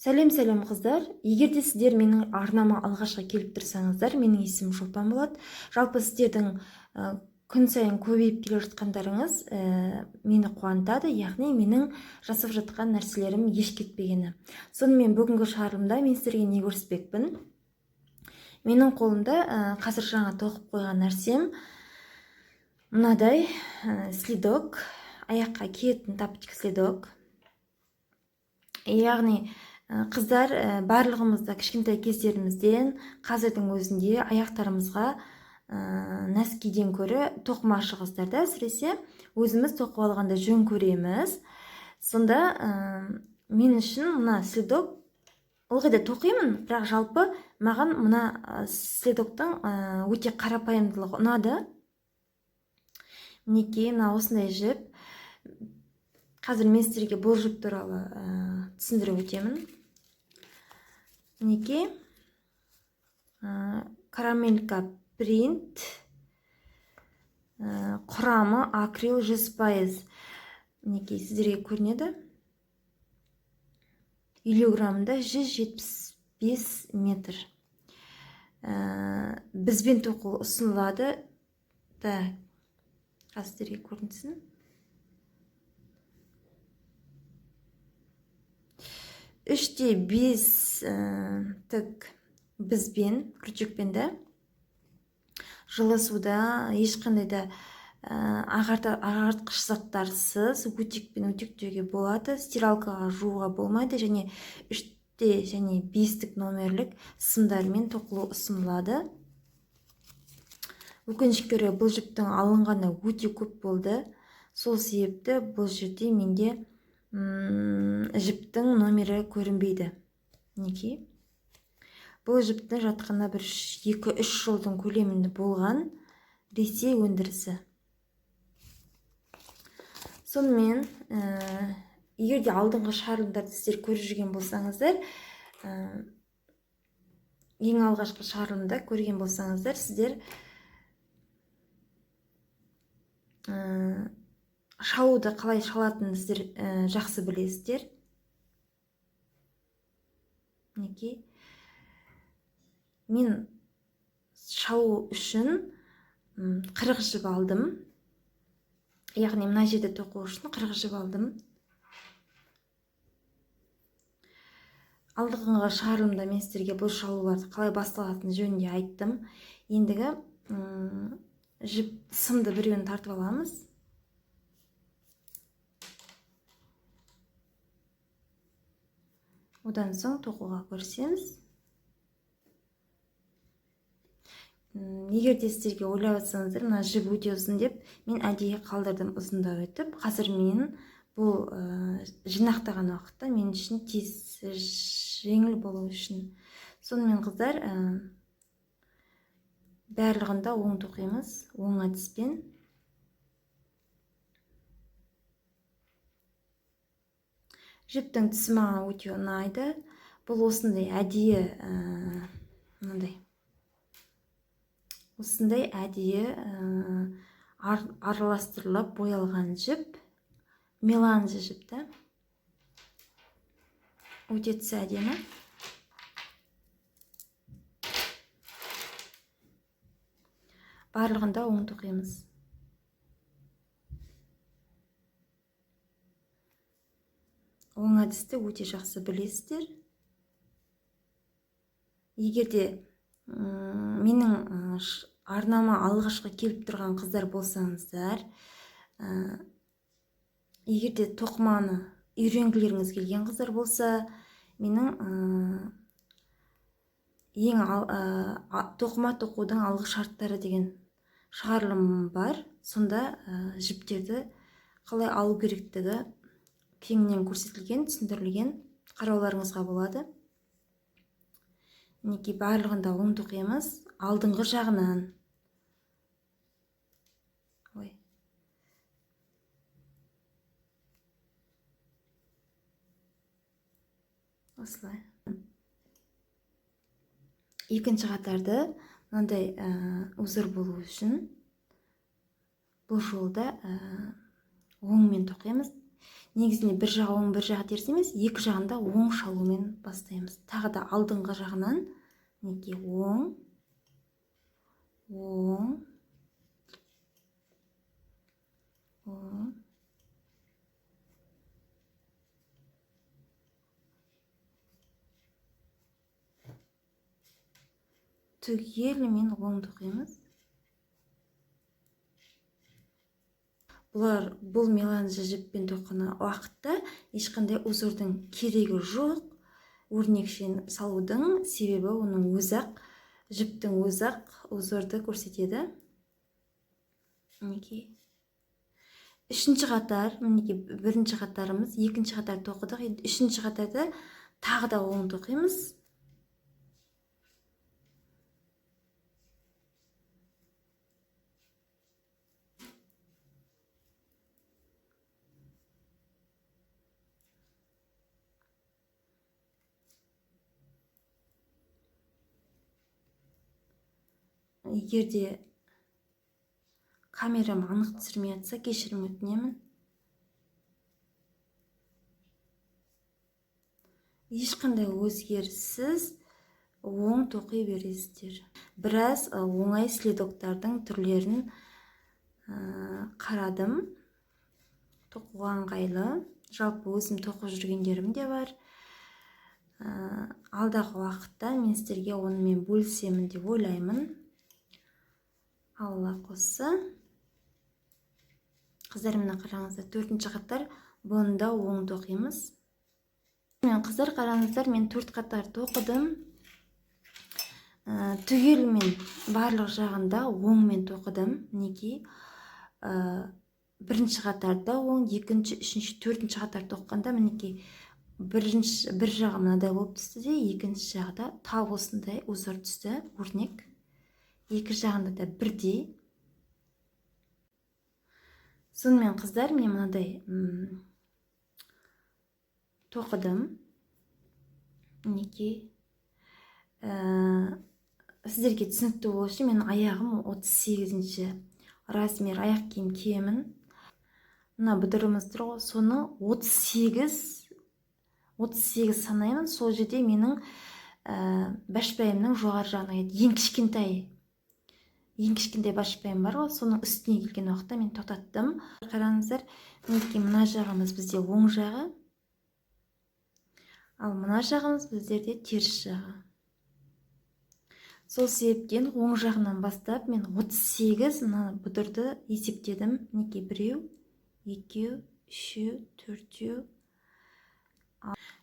Сәлем қыздар. Егер де сіздер менің арнама алғашқы келіп тұрсаңыздар, менің есімім Шолпан болады. Жалпы сіздердің күн сайын көбейіп келе жатқандарыңыз мені қуантады, яғни менің жасап жатқан нәрселерім еш кетпегені. Сонымен бүгінгі шығарылымда мен сіздерге не көрсетпекпін? Менің қолымда қазір жаңа тоқып қойған нәрсем мынадай следок, аяққа киетін тапочка следок. Яғни қыздар барлығымызда кішкентай кездерімізден қазірдің өзінде аяқтарымызға нәскиден көрі тоқымашы қыздарда әсіресе өзіміз тоқып алғанда жөн көреміз. Сонда мен үшін мына следок ылғи да тоқимын, бірақ жалпы маған мына следоктың өте қарапайымдылығы ұнады. Мінекей мына осындай жіп. Қазір мен сіздерге бұл жіп туралы түсіндіріп өтемін. Мінекей карамелька принт, құрамы акрил 100%. Мінекей сіздерге көрінеді. 50 граммда 175 метр. Бізбен тоқу ұсынылады. Сіздерге көрінсін. Үште 5 тік бізбен, крючокпен да, жылы суда ешқандай да ағартқыш заттарсыз өтекпен өтектеуге болады. Стиралкаға жууға болмайды, және 3-те және 5-тік номерлік сымдармен тоқылу ұсынылады. Өкінішке орай бұл жіптің алынғаны өте көп болды. Сол себепті бұл жерде менде жіптің номері көрінбейді. Мінекей. Бұл жіптің жатқанда бір 2-3 жылдың көлемінде болған Ресей өндірісі. Сонымен, егер де алдыңғы шығарылымдарды сіздер көріп жүрген болсаңыздар, ең алғашқы шығарылымда көрген болсаңыздар, сіздер шалуды қалай шалатынын сіздер жақсы білесіздер. Мінекей. Мен шалу үшін 40 жіп алдым. Яғни мына жерде тоқу үшін 40 жіп алдым. Алдыңғы шығарылымда мен сіздерге бұл шалуларды қалай басталатыны жөнінде айттым. Ендігі жіп сымды біреуін тартып аламыз. Одан соң тоқуға көрсеміз. Егер де сіздерге ойлап жатсаңыздар, мына жіп өте ұзын деп, мен әдейі қалдырдым ұзындау етіп. Қазір мен бұл жинақтаған уақытта мен үшін тез жеңіл болу үшін. Сонымен қыздар, барлығында оң тоқимыз, оң әдіспен. Жіптің түсі маған өте ұнайды. Бұл осындай әдейі, осындай әдейі араластырылып боялған жіп. Меланжы жіпті. Өте түсі әдемі. Барлығында оң тоқимыз. Оң әдісті өте жақсы білесіздер. Егер де менің арнама алғашқы келіп тұрған қыздар болсаңыздар, егер де тоқыманы үйренгілеріңіз келген қыздар болса, менің тоқыма тоқудың алғы шарттары деген шығарылымым бар. Сонда жіптерді қалай алу керектігі кеңінен көрсетілген, түсіндірілген, қарауларыңызға болады. Мінекей барлығында оң тоқимыз, алдыңғы жағынан. Осылай. Екінші қатарды мынандай ұзыр болу үшін бұл жолда оңмен тоқимыз. Негізінде бір жағы оң, бір жағы теріс емес, екі жағында оң шалумен бастаймыз. Тағы да алдыңғы жағынан мінекей оң, оң, оң, түгелімен оң тоқимыз. Бұл меланжа жіппен тоқыған уақытта ешқандай узордың керегі жоқ. Өрнекшен салудың себебі оның өзі-ақ, жіптің өзі-ақ узорды көрсетеді. Мінекей. Үшінші қатар, мінекей бірінші қатарымыз, екінші қатар тоқыдық. Үшінші қатарда тағы да оң тоқимыз. Егерде камерам анық түсірмей жатса, кешірім өтінемін. Ешқандай өзгеріссіз оң тоқи бересіздер. Біраз оңай следоктардың түрлерін қарадым. Тоқуға ыңғайлы. Жалпы өзім тоқып жүргендерім де бар. Алдағы уақытта мен сіздерге онымен бөлісемін деп ойлаймын. Алла қосса. Қыздар, мына қараңыздар, төртінші қатар, бұны да оң тоқимыз. Қыздар, қараңыздар, мен төрт қатар тоқыдым. Түгелімен барлық жағында оңмен тоқыдым. Мінекей бірінші қатарда оң, екінші, үшінші, төртінші қатар тоққанда мінекей бір жағы мынадай болып түсті де, екінші жағда тау осындай узор түсті, өрнек. Екі жағында да бірдей. Сонымен қыздар, мен мынадай тоқыдым. Мінекей. Сіздерге түсінікті болу үшін мен аяғым 38-ші размер аяқ киім киемін. Мына бұдырымыз тұр ғой, соны 38 санаймын. Сол жерде менің башпайымның жоғары жағына ең кішкентай башпайым бар ғой, соның үстіне келген уақытта мен тоқтаттым. Қараңыздар, мінекей мына жағымыз бізде оң жағы, ал мына жағымыз біздерде теріс жағы. Сол себептен оң жағынан бастап мен 38 мына бұдырды есептедім. Мінекей біреу, екеу, үшеу, төртеу.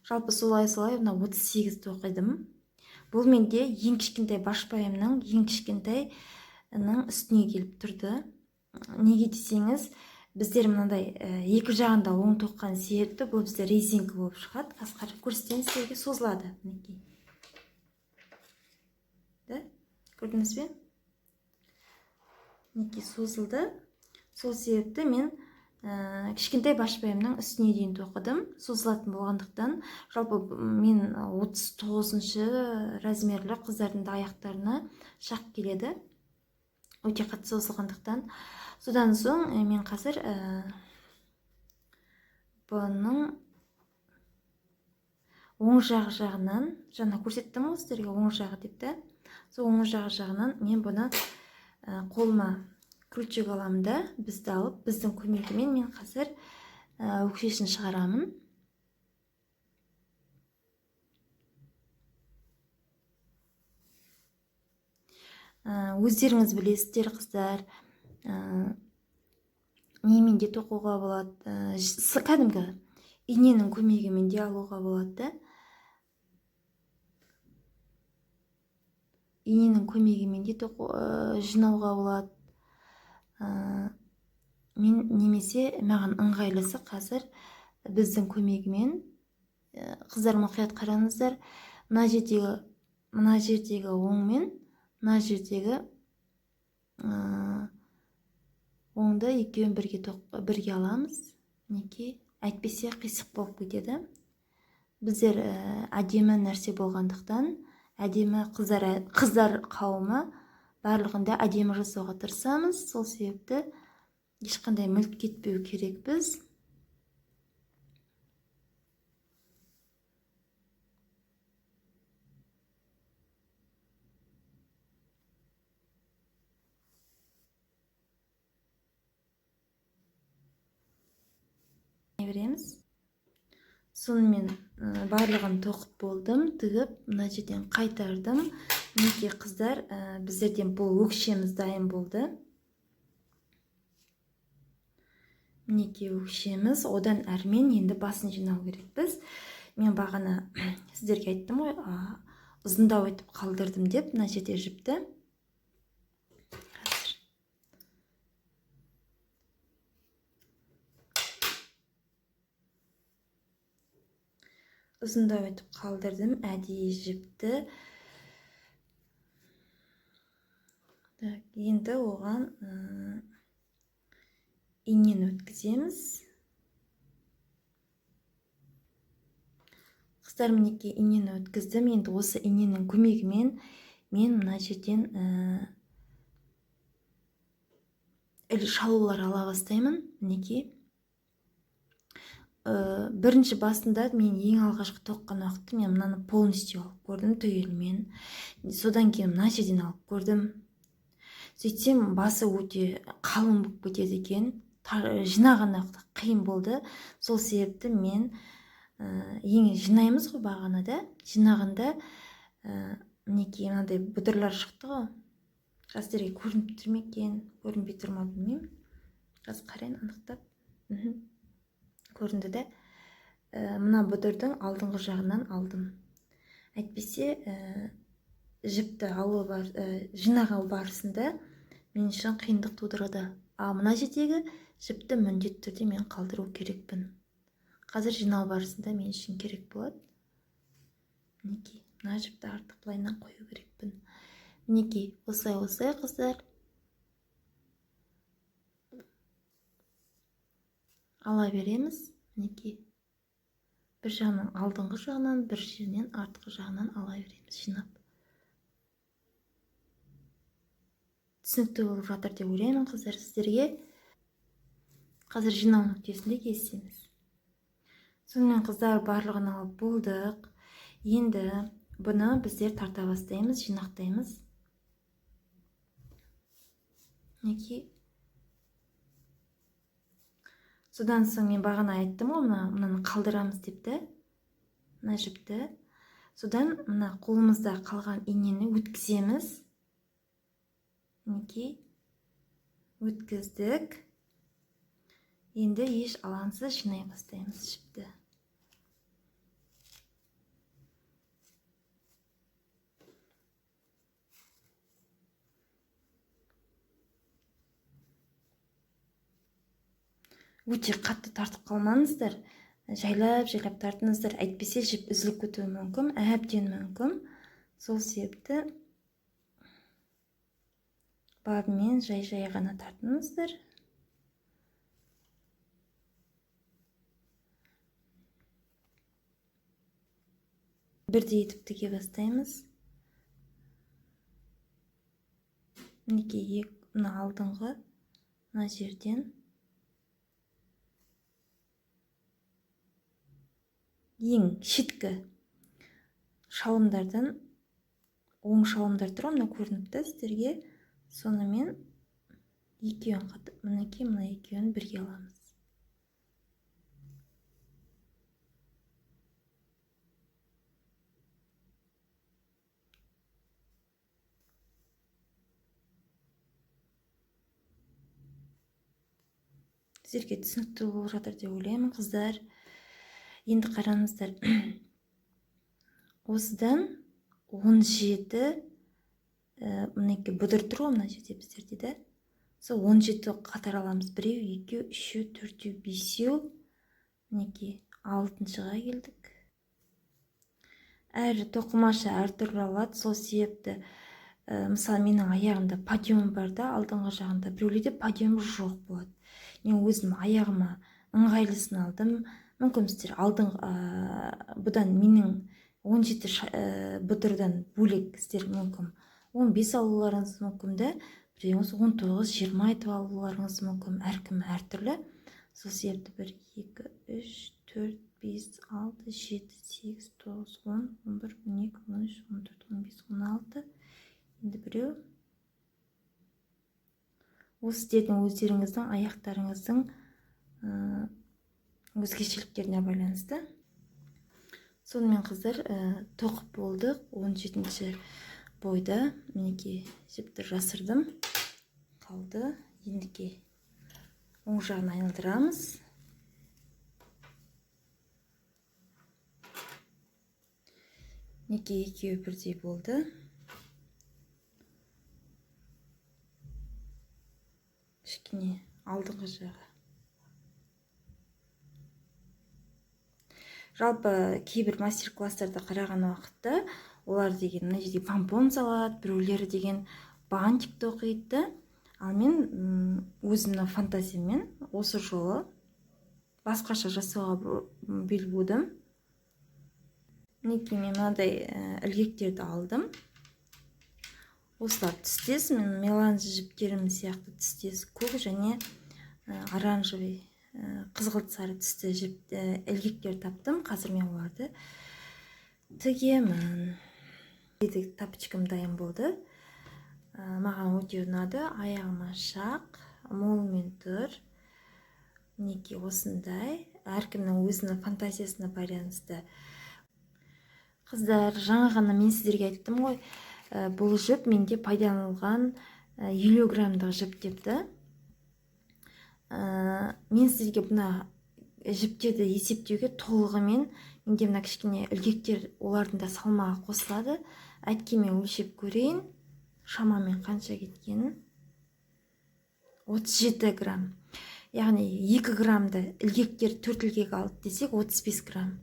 Жалпы солай мына 38 тоқидым. Бұл менде ең кішкентай башпайымның ең кішкентайының үстіне келіп тұрды. Неге десеңіз, біздер мынандай екі жағында оң тоққан себепті бұл бізде резинка болып шығады. Қазір көрсетейін сіздерге, созылады. Көрдіңіз бе? Мінекей созылды. Сол себепті мен кішкентай башпайымның үстіне дейін тоқыдым, созылатын болғандықтан. Жалпы мен 39-шы размерлі қыздардың да аяқтарына шақ келеді, өте қатты созылғандықтан. Содан соң мен қазір бұның оң жағынан, жаңа көрсеттім ғой сіздерге оң жағы депті. Сол оң жағынан мен бұны қолыма крючок аламын да, бізді алып, біздің көмегімен мен қазір өкшесін шығарамын. Өздеріңіз білесіздер, қыздар, немен де тоқуға болады, кәдімгі иненің көмегімен де алуға болады. Иненің көмегімен де жинауға болады. Мен немесе маған ыңғайлысы қазір біздің көмегімен. Қыздар, мұқият қараңыздар, мына жердегі оңмен мына жердегі оңды екеуін бірге аламыз. Неке әйтпесе қисық болып кетеді. Біздер әдемі нәрсе болғандықтан, әдемі қыздар қауымы барлығында әдемі жасауға тырысамыз. Сол себепті ешқандай мүлт кетпеу керек біз. береміз. Сонымен барлығын тоқып болдым, тігіп, мына жерден қайтардым. Мінекей қыздар, біздерден бұл өкшеміз дайын болды. Мінекей өкшеміз, одан әрмен енді басын жинау керекпіз. Мен бағана сіздерге айттым ғой, ұзындау етіп қалдырдым деп, мына жерде жіпті. Ұзындау етіп қалдырдым, әдейі жіпті. Енді оған иннен өткіземіз. Қыздар, мінекей иннен өткіздім. Енді осы инненің көмегімен мен мына жерден шалулар ала бастаймын. Мінекей бірінші басында мен ең алғашқы тоққан уақытта мен мынаны полностью алып көрдім түгелімен. Содан кейін мына жерден алып көрдім. Сөйтсем басы өте қалың болып кетеді екен. Жинағанда қиын болды. Сол себепті мен ең жинаймыз ғой бағанада. Жинағанда мінекей мынандай бұдырлар шықты ғой. Сіздерге көрініп тұр ма екен, көрінбей тұр ма білмеймін. Қазір қарайын анықтап. Көрінді де. Мына бұдырдың алдыңғы жағынан алдым. Әйтпесе жіпті жинаған барысында мен үшін қиындық тудырады. Мына жердегі жіпті міндетті түрде мен қалдыру керекпін. Қазір жинау барысында мен үшін керек болады. Мінекей, мына жіпті артық былайынан қою керекпін. Мінекей, осылай қыздар. Ала береміз. Мінекей, бір жағынан алдыңғы жағынан, бір жерінен артқы жағынан ала береміз жинап. Түсінікті болып жатыр деп ойлаймын қыздар сіздерге. Қазір жинау нүктесінде кесеміз. Сонымен қыздар, барлығын алып болдық. Енді бұны біздер тарта бастаймыз, жинақтаймыз. Мінекей. Содан соң мен бағана айттым ғой, мынаны қалдырамыз депті. Мына жіпті. Содан мына қолымызда қалған иннені өткіземіз. Мінекей. Өткіздік. Енді еш алаңсыз жинай бастаймыз жіпті. Өте қатты тартып қалмаңыздар. Жайлап тартыңыздар. Әйтпесе жіп үзіліп кетуі мүмкін, әбден мүмкін. Сол себепті бабымен жай ғана тартыңыздар. Бірдей етіп тіге бастаймыз. Мінекей, мына алдыңғы мына жерден ең шеткі шалымдардан, оң шалымдар тұр, мына көрініпті сіздерге. Сонымен екеуін қатып, мінекей, мына екеуін бірге аламыз. Сіздерге түсінікті болып жатыр деп ойлаймын қыздар. Енді қараңыздар. Осыдан 17 мінекей бұдыр тұр ғой мына жерде біздерде де. Сол 17 қатар аламыз. 1, 2, 3, 4, 5. Мінекей 6-шыға келдік. Әр тоқымашы әртүрлі алады. Сол себепті мысалы менің аяғымда подиум бар да, алдыңғы жағында біреулерде подиум жоқ болады. Мен өзім аяғыма ыңғайлысын алдым. Мүмкін сіздер бұдан менің 17 бұдырдан бөлек сіздер мүмкін 15 алуларыңыз мүмкін де, біреуіңіз 19-20 айтып алуларыңыз мүмкін. Әркім әртүрлі. Сол себепті 1, 2, 3, 4, 5, 6, 7, 8, 9, 10, 11, 12, 13, 14, 15, 16. Енді біреу. Осы сіздердің өздеріңіздің аяқтарыңыздың өзгешеліктеріне байланысты. Сонымен қыздар, тоқып болдық. 17-ші бойда мінекей жіпті жасырдым. Қалды. Ендіке оң жағын айналдырамыз. Мінекей екеуі бірдей болды. Кішкене алдыңғы жағы. Жалпы кейбір мастер-класстарда қараған уақытта олар деген мына жерде помпон салады, біреулері деген бантикті оқиды. Ал мен өзімнің фантазиямен осы жолы басқаша жасауға бел будым. Мінекей мен мынадай ілгектерді алдым. Осылар түстес, мен меланж жіптерім сияқты түстес көк және оранжевый қызғылт сары түсті ілгектер таптым. Қазір мен оларды тігемін. Тапочкам дайын болды. Маған өте ұнады. Аяғыма шақ, молмен тұр. Мінекей осындай. Әркімнің өзінің фантазиясына байланысты. Қыздар, жаңа ғана мен сіздерге айттым ғой, бұл жіп менде пайдаланылған 50 граммдық жіп депті. Мен сіздерге бұна жіптерді есептеуге толығымен менде мына кішкене ілгектер олардың да салмағы қосылады. Әйткенмен өлшеп көрейін. Шамамен қанша кеткенін. 37 грамм. Яғни 2 граммды ілгектер 4 ілгек алды десек 35 грамм.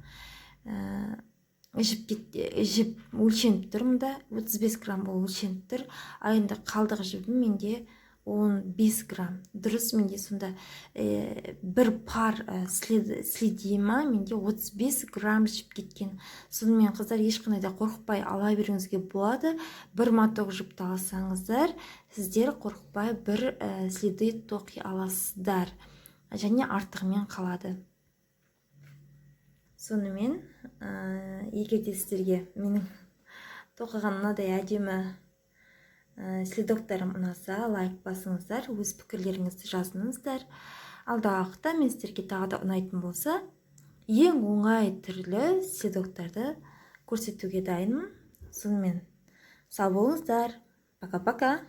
Жіп өлшеніп тұр мұнда. 35 грамм ол өлшеніп тұр. Айында қалдық жібім менде 15 грамм. Дұрыс, менде сонда бір пар следима менде 35 грамм жіп кеткен. Сонымен қыздар, ешқандай да қорықпай ала беруіңізге болады. Бір моток жіпті алсаңыздар, сіздер қорықпай бір следы тоқи аласыздар. Және артығымен қалады. Сонымен, егер де сіздерге менің тоқыған мынадай әдемі следоктарым ұнаса, лайк басыңыздар, өз пікірлеріңізді жазыңыздар. Алдағы уақытта мен сіздерге тағы да ұнайтын болса, ең оңай түрлі следоктарды көрсетуге дайынмын. Сонымен, сау болыңыздар. Пока-пока.